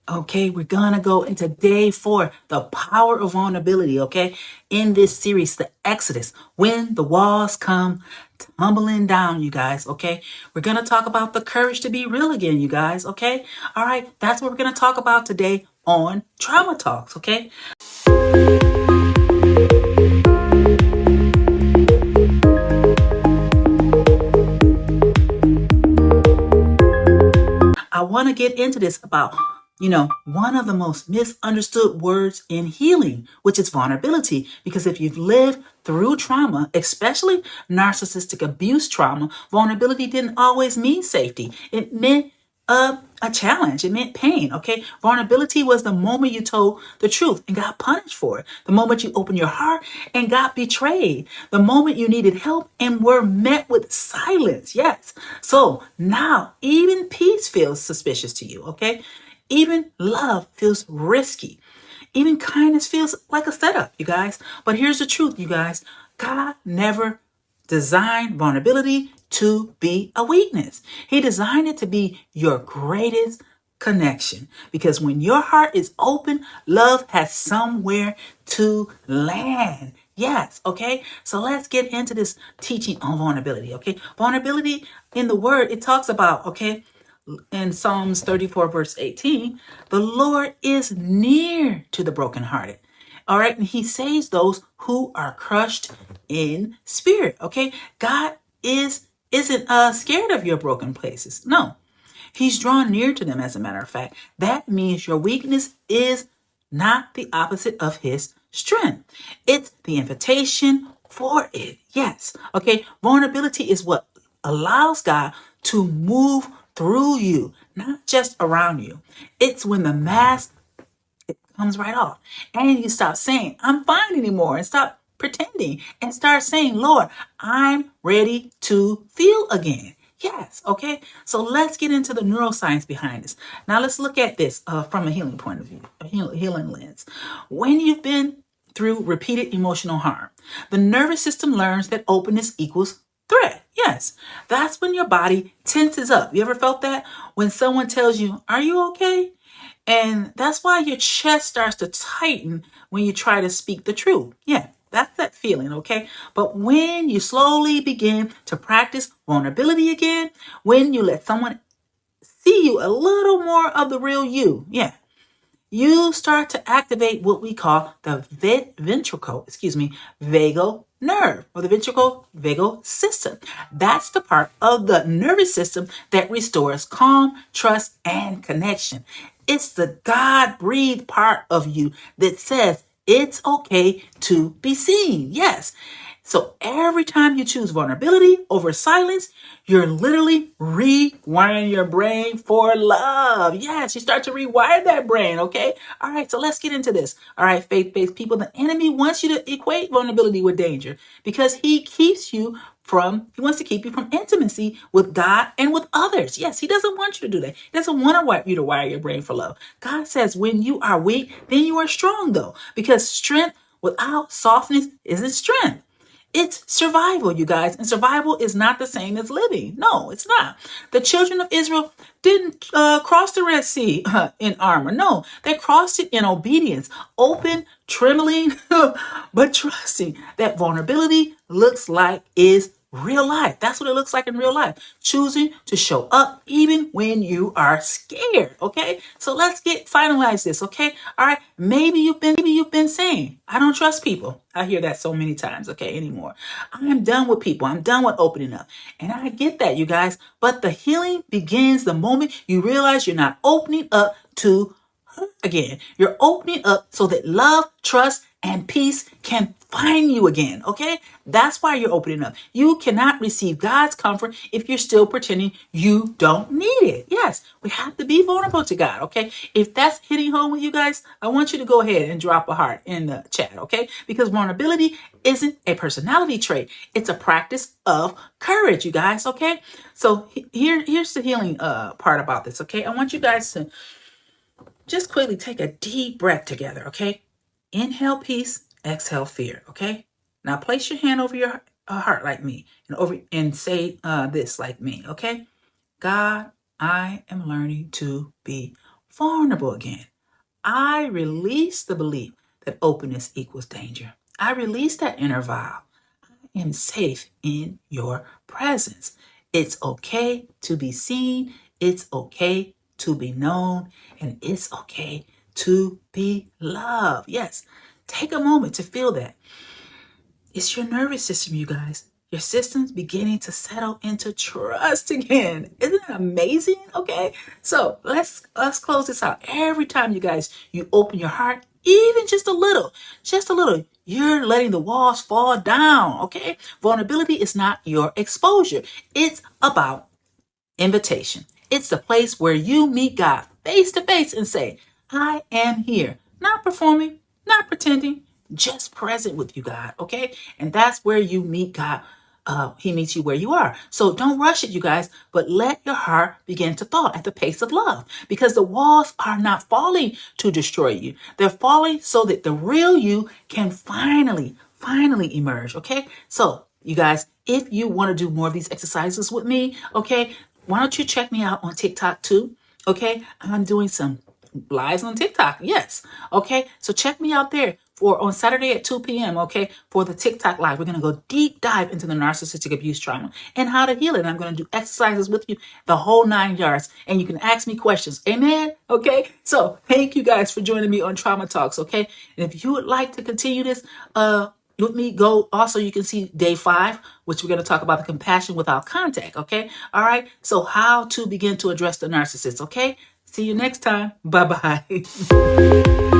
Okay, we're gonna go into day 4, the power of vulnerability. Okay, in this series, the Exodus, when the walls come tumbling down, you guys. Okay, we're gonna talk about the courage to be real again, you guys. Okay, all right, that's what we're gonna talk about today on Trauma Talks. Okay, I want to get into this about, one of the most misunderstood words in healing, which is vulnerability. Because if you've lived through trauma, especially narcissistic abuse trauma, vulnerability didn't always mean safety. It meant a challenge. It meant pain. Okay. Vulnerability was the moment you told the truth and got punished for it. The moment you opened your heart and got betrayed. The moment you needed help and were met with silence. Yes. So now even peace feels suspicious to you. Okay. Even love feels risky. Even kindness feels like a setup, you guys. But here's the truth, you guys. God never designed vulnerability to be a weakness. He designed it to be your greatest connection. Because when your heart is open, love has somewhere to land. Yes, okay? So let's get into this teaching on vulnerability, okay? Vulnerability in the word, it talks about, okay, in Psalms 34, verse 18, the Lord is near to the brokenhearted. All right. And he saves those who are crushed in spirit. Okay. God isn't scared of your broken places. No, he's drawn near to them. As a matter of fact, that means your weakness is not the opposite of his strength. It's the invitation for it. Yes. Okay. Vulnerability is what allows God to move through you, not just around you. It's when the mask comes right off and you stop saying, I'm fine anymore, and stop pretending and start saying, Lord, I'm ready to feel again. Yes. Okay. So let's get into the neuroscience behind this. Now let's look at this from a healing point of view, a healing lens. When you've been through repeated emotional harm, the nervous system learns that openness equals threat. Yes, that's when your body tenses up. You ever felt that? When someone tells you, are you okay? And that's why your chest starts to tighten when you try to speak the truth. Yeah, that's that feeling, okay? But when you slowly begin to practice vulnerability again, when you let someone see you a little more of the real you, yeah, you start to activate what we call the vagal nerve, or the ventral vagal system. That's the part of the nervous system that restores calm, trust, and connection. It's the God-breathed part of you that says it's okay to be seen. Yes. So every time you choose vulnerability over silence, you're literally rewiring your brain for love. Yes, you start to rewire that brain, okay? All right, so let's get into this. All right, faith-based people, the enemy wants you to equate vulnerability with danger because he wants to keep you from intimacy with God and with others. Yes, he doesn't want you to do that. He doesn't want you to wire your brain for love. God says when you are weak, then you are strong, though, because strength without softness isn't strength. It's survival, you guys. And survival is not the same as living. No, it's not. The children of Israel didn't cross the Red Sea in armor. No, they crossed it in obedience, open, trembling, but trusting that vulnerability looks like is real life. That's what it looks like in real life. Choosing to show up even when you are scared. Okay. So let's finalize this. Okay. All right. Maybe you've been saying, I don't trust people. I hear that so many times. Okay. Anymore. I'm done with people. I'm done with opening up. And I get that, you guys. But the healing begins the moment you realize you're not opening up to hurt again. You're opening up so that love, trust, and peace can find you again, okay? That's why you're opening up. You cannot receive God's comfort if you're still pretending you don't need it. Yes, we have to be vulnerable to God, okay? If that's hitting home with you guys, I want you to go ahead and drop a heart in the chat, okay? Because vulnerability isn't a personality trait. It's a practice of courage, you guys, okay? So here's the healing part about this, okay? I want you guys to just quickly take a deep breath together, okay? Inhale peace, exhale fear, okay? Now place your hand over your heart like me and say this like me, okay? God, I am learning to be vulnerable again. I release the belief that openness equals danger. I release that inner vow. I am safe in your presence. It's okay to be seen. It's okay to be known. And it's okay to be loved. Yes, take a moment to feel that. It's your nervous system, you guys. Your system's beginning to settle into trust again. Isn't that amazing? Okay. So let's close this out. Every time you open your heart, even just a little, you're letting the walls fall down. Okay. Vulnerability is not your exposure. It's about invitation. It's the place where you meet God face to face and say, I am here, not performing, not pretending, just present with you, God. Okay. And that's where you meet God. He meets you where you are. So don't rush it, you guys, but let your heart begin to thaw at the pace of love, because the walls are not falling to destroy you. They're falling so that the real you can finally emerge. Okay. So you guys, if you want to do more of these exercises with me, okay, why don't you check me out on TikTok too? Okay. I'm doing some lives on TikTok. Yes. Okay. So check me out there for on Saturday at 2 p.m. Okay. For the TikTok live, we're going to go deep dive into the narcissistic abuse trauma and how to heal it. And I'm going to do exercises with you, the whole 9 yards, and you can ask me questions. Amen. Okay. So thank you guys for joining me on Trauma Talks. Okay. And if you would like to continue this, with me, go also, you can see day 5, which we're going to talk about the compassion without contact. Okay. All right. So how to begin to address the narcissist. Okay. See you next time. Bye-bye.